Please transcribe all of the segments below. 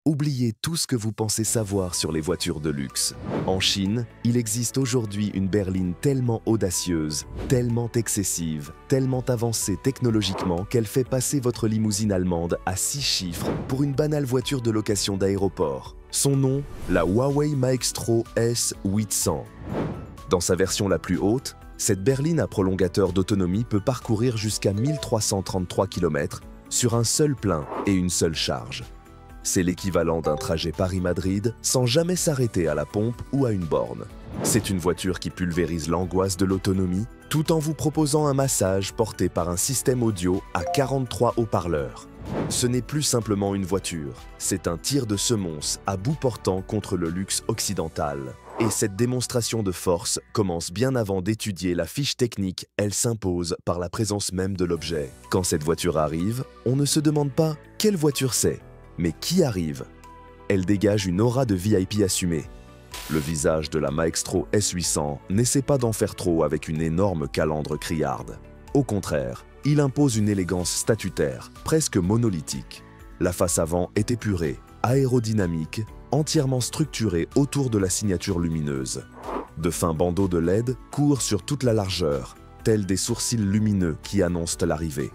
Oubliez tout ce que vous pensez savoir sur les voitures de luxe. En Chine, il existe aujourd'hui une berline tellement audacieuse, tellement excessive, tellement avancée technologiquement qu'elle fait passer votre limousine allemande à 6 chiffres pour une banale voiture de location d'aéroport. Son nom, la Huawei Maestro S800. Dans sa version la plus haute, cette berline à prolongateur d'autonomie peut parcourir jusqu'à 1333 km sur un seul plein et une seule charge. C'est l'équivalent d'un trajet Paris-Madrid sans jamais s'arrêter à la pompe ou à une borne. C'est une voiture qui pulvérise l'angoisse de l'autonomie tout en vous proposant un massage porté par un système audio à 43 haut-parleurs. Ce n'est plus simplement une voiture, c'est un tir de semonce à bout portant contre le luxe occidental. Et cette démonstration de force commence bien avant d'étudier la fiche technique, elle s'impose par la présence même de l'objet. Quand cette voiture arrive, on ne se demande pas quelle voiture c'est, mais qui arrive? Elle dégage une aura de VIP assumée. Le visage de la Maestro S800 n'essaie pas d'en faire trop avec une énorme calandre criarde. Au contraire, il impose une élégance statutaire, presque monolithique. La face avant est épurée, aérodynamique, entièrement structurée autour de la signature lumineuse. De fins bandeaux de LED courent sur toute la largeur, tels des sourcils lumineux qui annoncent l'arrivée.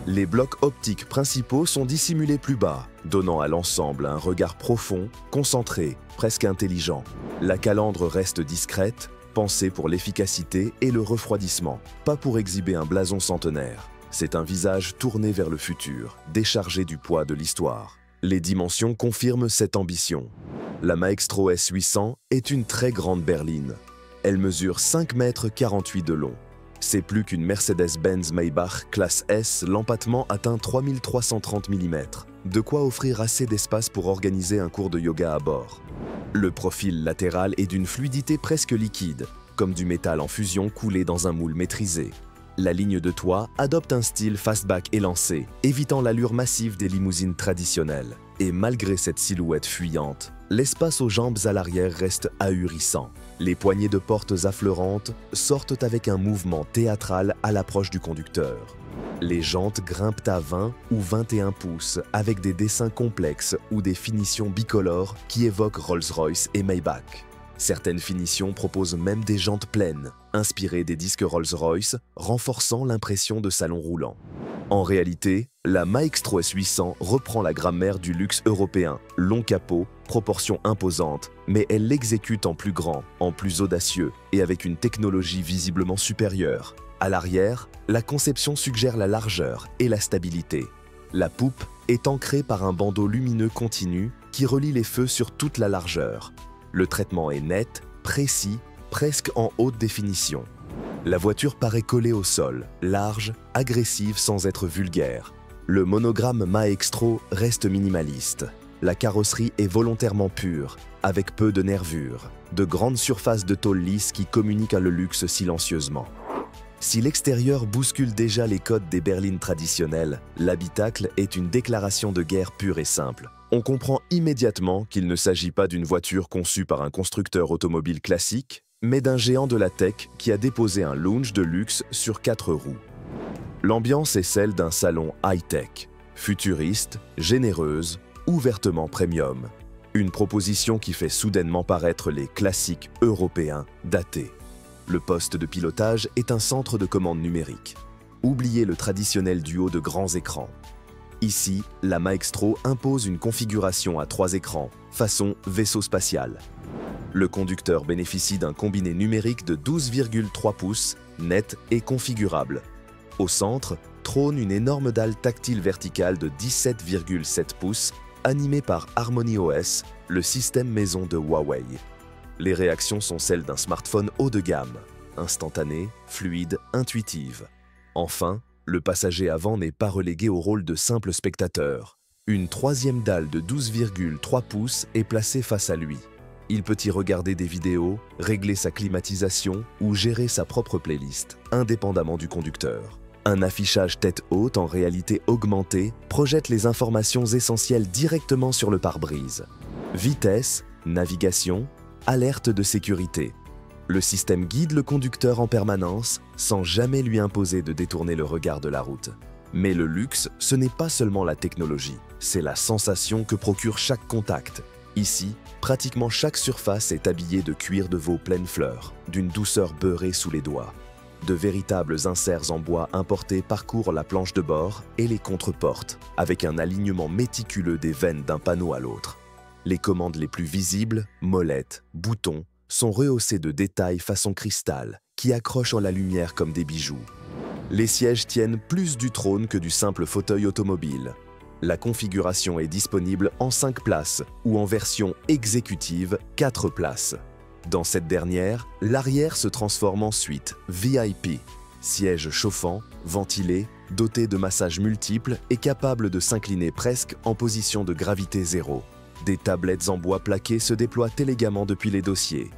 Les blocs optiques principaux sont dissimulés plus bas, donnant à l'ensemble un regard profond, concentré, presque intelligent. La calandre reste discrète, pensée pour l'efficacité et le refroidissement, pas pour exhiber un blason centenaire. C'est un visage tourné vers le futur, déchargé du poids de l'histoire. Les dimensions confirment cette ambition. La Maestro S800 est une très grande berline. Elle mesure 5,48 m de long. C'est plus qu'une Mercedes-Benz Maybach classe S, l'empattement atteint 3330 mm. De quoi offrir assez d'espace pour organiser un cours de yoga à bord. Le profil latéral est d'une fluidité presque liquide, comme du métal en fusion coulé dans un moule maîtrisé. La ligne de toit adopte un style fastback élancé, évitant l'allure massive des limousines traditionnelles. Et malgré cette silhouette fuyante, l'espace aux jambes à l'arrière reste ahurissant. Les poignées de portes affleurantes sortent avec un mouvement théâtral à l'approche du conducteur. Les jantes grimpent à 20 ou 21 pouces avec des dessins complexes ou des finitions bicolores qui évoquent Rolls-Royce et Maybach. Certaines finitions proposent même des jantes pleines, inspirées des disques Rolls-Royce, renforçant l'impression de salon roulant. En réalité, la Maestro S800 reprend la grammaire du luxe européen, long capot, proportions imposantes, mais elle l'exécute en plus grand, en plus audacieux et avec une technologie visiblement supérieure. À l'arrière, la conception suggère la largeur et la stabilité. La poupe est ancrée par un bandeau lumineux continu qui relie les feux sur toute la largeur. Le traitement est net, précis, presque en haute définition. La voiture paraît collée au sol, large, agressive sans être vulgaire. Le monogramme Maestro reste minimaliste. La carrosserie est volontairement pure, avec peu de nervures, de grandes surfaces de tôle lisse qui communiquent à le luxe silencieusement. Si l'extérieur bouscule déjà les codes des berlines traditionnelles, l'habitacle est une déclaration de guerre pure et simple. On comprend immédiatement qu'il ne s'agit pas d'une voiture conçue par un constructeur automobile classique, mais d'un géant de la tech qui a déposé un lounge de luxe sur 4 roues. L'ambiance est celle d'un salon high-tech, futuriste, généreuse, ouvertement premium. Une proposition qui fait soudainement paraître les classiques européens datés. Le poste de pilotage est un centre de commande numérique. Oubliez le traditionnel duo de grands écrans. Ici, la Maestro impose une configuration à 3 écrans, façon vaisseau spatial. Le conducteur bénéficie d'un combiné numérique de 12,3 pouces, net et configurable. Au centre, trône une énorme dalle tactile verticale de 17,7 pouces, animée par HarmonyOS, le système maison de Huawei. Les réactions sont celles d'un smartphone haut de gamme, instantanées, fluides, intuitives. Enfin, le passager avant n'est pas relégué au rôle de simple spectateur. Une troisième dalle de 12,3 pouces est placée face à lui. Il peut y regarder des vidéos, régler sa climatisation ou gérer sa propre playlist, indépendamment du conducteur. Un affichage tête haute en réalité augmentée projette les informations essentielles directement sur le pare-brise. Vitesse, navigation, alerte de sécurité. Le système guide le conducteur en permanence sans jamais lui imposer de détourner le regard de la route. Mais le luxe, ce n'est pas seulement la technologie. c'est la sensation que procure chaque contact. Ici, pratiquement chaque surface est habillée de cuir de veau pleine fleur, d'une douceur beurrée sous les doigts. De véritables inserts en bois importés parcourent la planche de bord et les contreportes, avec un alignement méticuleux des veines d'un panneau à l'autre. Les commandes les plus visibles, molettes, boutons, sont rehaussées de détails façon cristal, qui accrochent en la lumière comme des bijoux. Les sièges tiennent plus du trône que du simple fauteuil automobile. La configuration est disponible en 5 places ou en version exécutive 4 places. Dans cette dernière, l'arrière se transforme ensuite VIP, siège chauffant, ventilé, doté de massages multiples et capable de s'incliner presque en position de gravité zéro. Des tablettes en bois plaqué se déploient élégamment depuis les dossiers.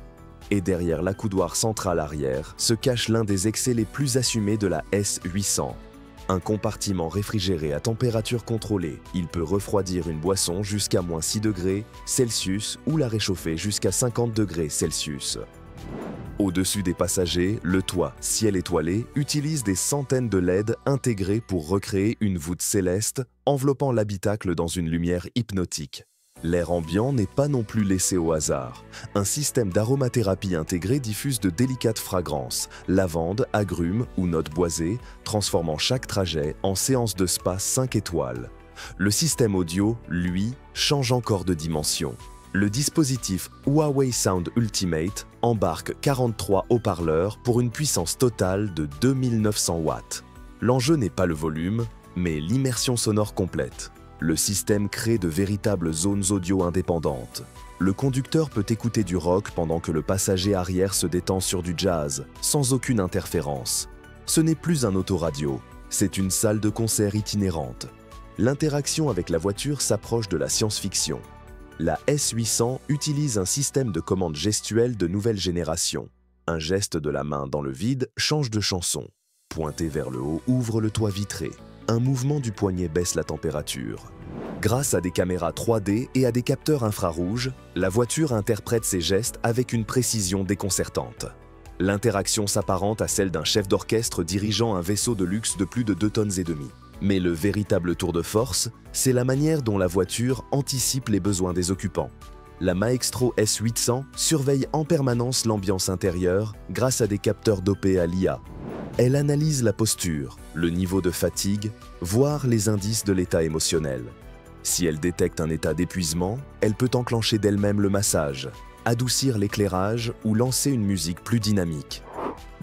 Et derrière l'accoudoir central arrière se cache l'un des excès les plus assumés de la S800. Un compartiment réfrigéré à température contrôlée. Il peut refroidir une boisson jusqu'à -6 degrés Celsius ou la réchauffer jusqu'à 50 degrés Celsius. Au-dessus des passagers, le toit, ciel étoilé, utilise des centaines de LED intégrés pour recréer une voûte céleste enveloppant l'habitacle dans une lumière hypnotique. L'air ambiant n'est pas non plus laissé au hasard. Un système d'aromathérapie intégré diffuse de délicates fragrances, lavande, agrumes ou notes boisées, transformant chaque trajet en séance de spa 5 étoiles. Le système audio, lui, change encore de dimension. Le dispositif Huawei Sound Ultimate embarque 43 haut-parleurs pour une puissance totale de 2900 watts. L'enjeu n'est pas le volume, mais l'immersion sonore complète. Le système crée de véritables zones audio indépendantes. Le conducteur peut écouter du rock pendant que le passager arrière se détend sur du jazz, sans aucune interférence. Ce n'est plus un autoradio, c'est une salle de concert itinérante. L'interaction avec la voiture s'approche de la science-fiction. La S800 utilise un système de commande gestuelle de nouvelle génération. Un geste de la main dans le vide change de chanson. Pointer vers le haut ouvre le toit vitré. Un mouvement du poignet baisse la température. Grâce à des caméras 3D et à des capteurs infrarouges, la voiture interprète ses gestes avec une précision déconcertante. L'interaction s'apparente à celle d'un chef d'orchestre dirigeant un vaisseau de luxe de plus de 2,5 tonnes. Mais le véritable tour de force, c'est la manière dont la voiture anticipe les besoins des occupants. La Maestro S800 surveille en permanence l'ambiance intérieure grâce à des capteurs dopés à l'IA. Elle analyse la posture, le niveau de fatigue, voire les indices de l'état émotionnel. Si elle détecte un état d'épuisement, elle peut enclencher d'elle-même le massage, adoucir l'éclairage ou lancer une musique plus dynamique.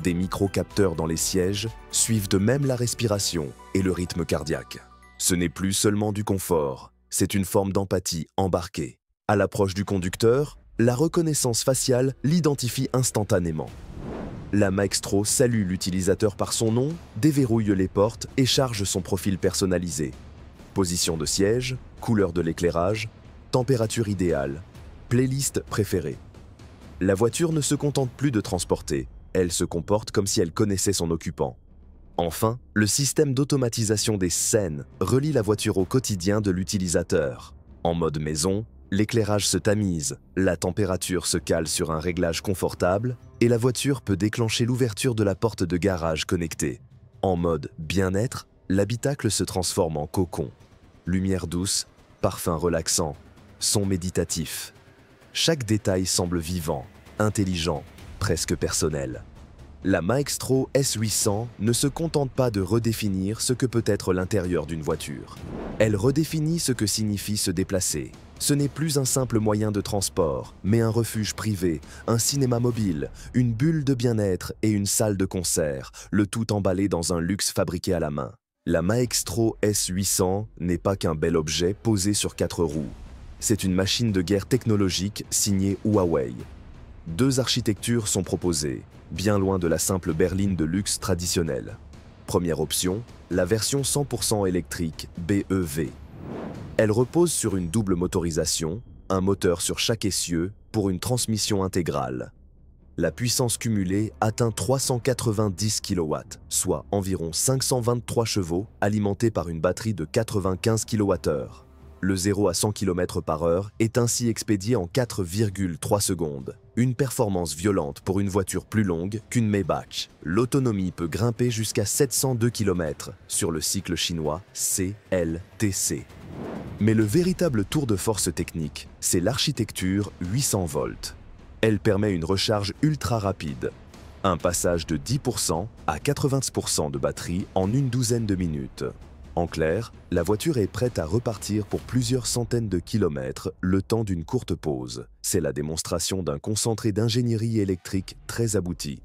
Des micro-capteurs dans les sièges suivent de même la respiration et le rythme cardiaque. Ce n'est plus seulement du confort, c'est une forme d'empathie embarquée. À l'approche du conducteur, la reconnaissance faciale l'identifie instantanément. La Maestro salue l'utilisateur par son nom, déverrouille les portes et charge son profil personnalisé. Position de siège, couleur de l'éclairage, température idéale, playlist préférée. La voiture ne se contente plus de transporter, elle se comporte comme si elle connaissait son occupant. Enfin, le système d'automatisation des scènes relie la voiture au quotidien de l'utilisateur. En mode maison, l'éclairage se tamise, la température se cale sur un réglage confortable et la voiture peut déclencher l'ouverture de la porte de garage connectée. En mode bien-être, l'habitacle se transforme en cocon. Lumière douce, parfum relaxant, son méditatif. Chaque détail semble vivant, intelligent, presque personnel. La Maestro S800 ne se contente pas de redéfinir ce que peut être l'intérieur d'une voiture. Elle redéfinit ce que signifie se déplacer. Ce n'est plus un simple moyen de transport, mais un refuge privé, un cinéma mobile, une bulle de bien-être et une salle de concert, le tout emballé dans un luxe fabriqué à la main. La Maestro S800 n'est pas qu'un bel objet posé sur 4 roues. C'est une machine de guerre technologique signée Huawei. 2 architectures sont proposées, bien loin de la simple berline de luxe traditionnelle. Première option, la version 100% électrique BEV. Elle repose sur une double motorisation, un moteur sur chaque essieu pour une transmission intégrale. La puissance cumulée atteint 390 kW, soit environ 523 chevaux alimentés par une batterie de 95 kWh. Le 0 à 100 km/h est ainsi expédié en 4,3 secondes. Une performance violente pour une voiture plus longue qu'une Maybach. L'autonomie peut grimper jusqu'à 702 km sur le cycle chinois CLTC. Mais le véritable tour de force technique, c'est l'architecture 800 volts. Elle permet une recharge ultra rapide. Un passage de 10% à 80% de batterie en une douzaine de minutes. En clair, la voiture est prête à repartir pour plusieurs centaines de kilomètres le temps d'une courte pause. C'est la démonstration d'un concentré d'ingénierie électrique très abouti.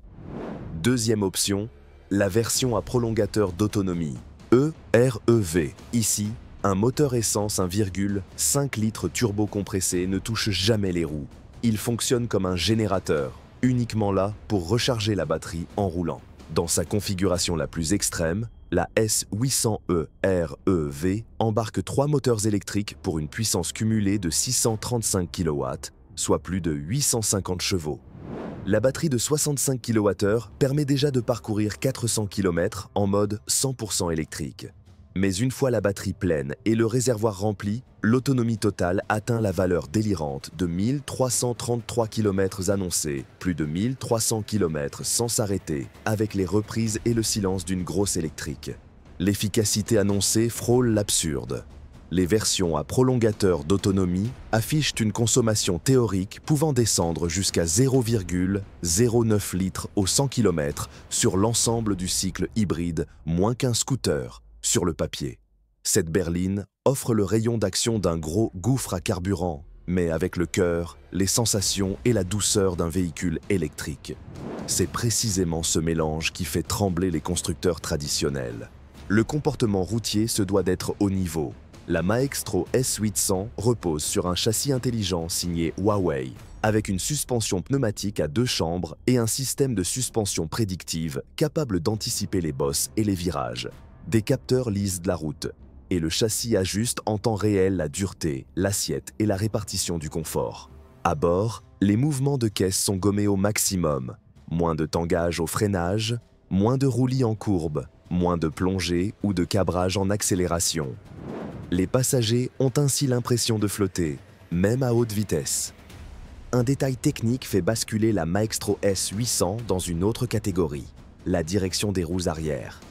Deuxième option, la version à prolongateur d'autonomie, EREV. Ici, un moteur essence 1,5 litres turbo-compressé ne touche jamais les roues. Il fonctionne comme un générateur, uniquement là pour recharger la batterie en roulant. Dans sa configuration la plus extrême, la S800E REV embarque 3 moteurs électriques pour une puissance cumulée de 635 kW, soit plus de 850 chevaux. La batterie de 65 kWh permet déjà de parcourir 400 km en mode 100% électrique. Mais une fois la batterie pleine et le réservoir rempli, l'autonomie totale atteint la valeur délirante de 1333 km annoncés, plus de 1300 km sans s'arrêter, avec les reprises et le silence d'une grosse électrique. L'efficacité annoncée frôle l'absurde. Les versions à prolongateur d'autonomie affichent une consommation théorique pouvant descendre jusqu'à 0,09 litres au 100 km sur l'ensemble du cycle hybride, moins qu'un scooter. Sur le papier, cette berline offre le rayon d'action d'un gros gouffre à carburant, mais avec le cœur, les sensations et la douceur d'un véhicule électrique. C'est précisément ce mélange qui fait trembler les constructeurs traditionnels. Le comportement routier se doit d'être au niveau. La Maestro S800 repose sur un châssis intelligent signé Huawei, avec une suspension pneumatique à 2 chambres et un système de suspension prédictive capable d'anticiper les bosses et les virages. Des capteurs lisent de la route, et le châssis ajuste en temps réel la dureté, l'assiette et la répartition du confort. À bord, les mouvements de caisse sont gommés au maximum. Moins de tangage au freinage, moins de roulis en courbe, moins de plongée ou de cabrage en accélération. Les passagers ont ainsi l'impression de flotter, même à haute vitesse. Un détail technique fait basculer la Maestro S800 dans une autre catégorie, la direction des roues arrière.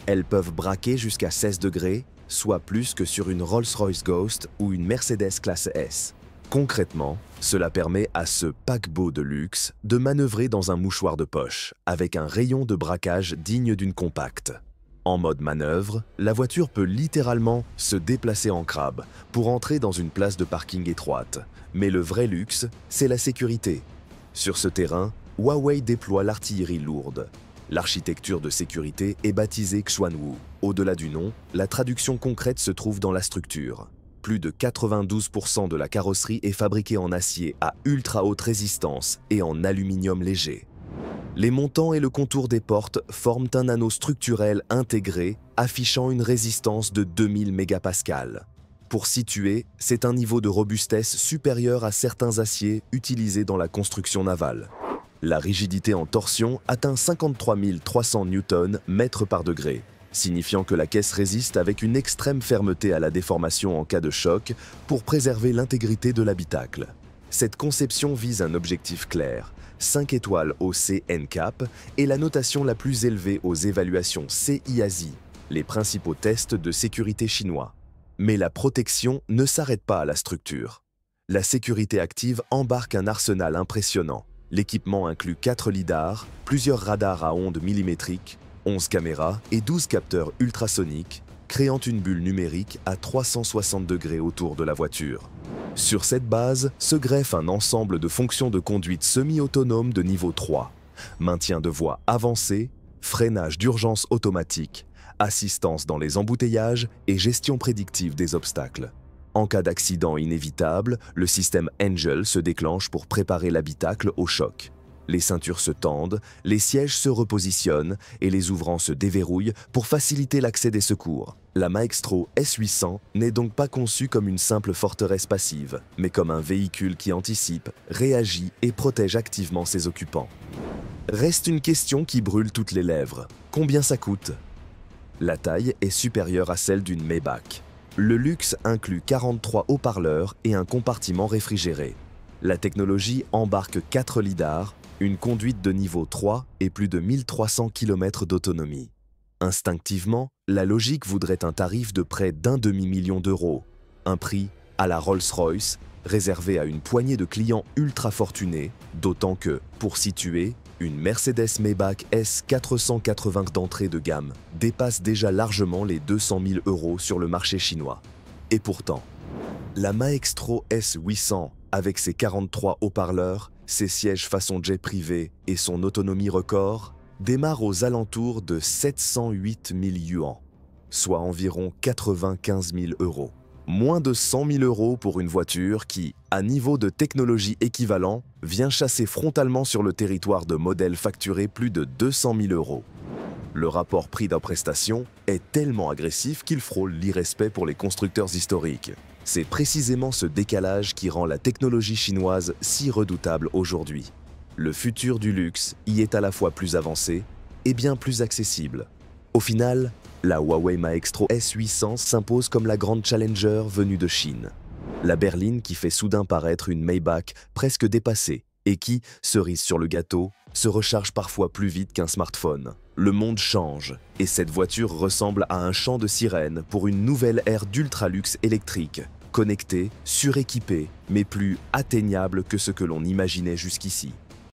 Elles peuvent braquer jusqu'à 16 degrés, soit plus que sur une Rolls-Royce Ghost ou une Mercedes classe S. Concrètement, cela permet à ce paquebot de luxe de manœuvrer dans un mouchoir de poche, avec un rayon de braquage digne d'une compacte. En mode manœuvre, la voiture peut littéralement se déplacer en crabe pour entrer dans une place de parking étroite. Mais le vrai luxe, c'est la sécurité. Sur ce terrain, Huawei déploie l'artillerie lourde. L'architecture de sécurité est baptisée Xuanwu. Au-delà du nom, la traduction concrète se trouve dans la structure. Plus de 92% de la carrosserie est fabriquée en acier à ultra haute résistance et en aluminium léger. Les montants et le contour des portes forment un anneau structurel intégré affichant une résistance de 2000 mégapascals. Pour situer, c'est un niveau de robustesse supérieur à certains aciers utilisés dans la construction navale. La rigidité en torsion atteint 53 300 Nm mètres par degré, signifiant que la caisse résiste avec une extrême fermeté à la déformation en cas de choc pour préserver l'intégrité de l'habitacle. Cette conception vise un objectif clair, 5 étoiles au C-NCAP et la notation la plus élevée aux évaluations CIASI, les principaux tests de sécurité chinois. Mais la protection ne s'arrête pas à la structure. La sécurité active embarque un arsenal impressionnant. L'équipement inclut 4 lidars, plusieurs radars à ondes millimétriques, 11 caméras et 12 capteurs ultrasoniques, créant une bulle numérique à 360 degrés autour de la voiture. Sur cette base se greffe un ensemble de fonctions de conduite semi-autonome de niveau 3, maintien de voie avancé, freinage d'urgence automatique, assistance dans les embouteillages et gestion prédictive des obstacles. En cas d'accident inévitable, le système Angel se déclenche pour préparer l'habitacle au choc. Les ceintures se tendent, les sièges se repositionnent et les ouvrants se déverrouillent pour faciliter l'accès des secours. La Maestro S800 n'est donc pas conçue comme une simple forteresse passive, mais comme un véhicule qui anticipe, réagit et protège activement ses occupants. Reste une question qui brûle toutes les lèvres. Combien ça coûte? La taille est supérieure à celle d'une Maybach. Le luxe inclut 43 haut-parleurs et un compartiment réfrigéré. La technologie embarque 4 lidars, une conduite de niveau 3 et plus de 1300 km d'autonomie. Instinctivement, la logique voudrait un tarif de près d'1 demi-million d'euros. un prix à la Rolls-Royce, réservé à une poignée de clients ultra fortunés, d'autant que, pour situer, une Mercedes Maybach S 480 d'entrée de gamme dépasse déjà largement les 200 000 € sur le marché chinois. Et pourtant, la Maestro S 800, avec ses 43 haut-parleurs, ses sièges façon jet privé et son autonomie record, démarre aux alentours de 708 000 yuan, soit environ 95 000 €. Moins de 100 000 € pour une voiture qui, à niveau de technologie équivalent, vient chasser frontalement sur le territoire de modèles facturés plus de 200 000 €. Le rapport prix-prestation est tellement agressif qu'il frôle l'irrespect pour les constructeurs historiques. C'est précisément ce décalage qui rend la technologie chinoise si redoutable aujourd'hui. Le futur du luxe y est à la fois plus avancé et bien plus accessible. Au final, la Huawei Maestro S800 s'impose comme la grande challenger venue de Chine. La berline qui fait soudain paraître une Maybach presque dépassée et qui, cerise sur le gâteau, se recharge parfois plus vite qu'un smartphone. Le monde change et cette voiture ressemble à un chant de sirène pour une nouvelle ère d'ultra-luxe électrique, connectée, suréquipée, mais plus atteignable que ce que l'on imaginait jusqu'ici.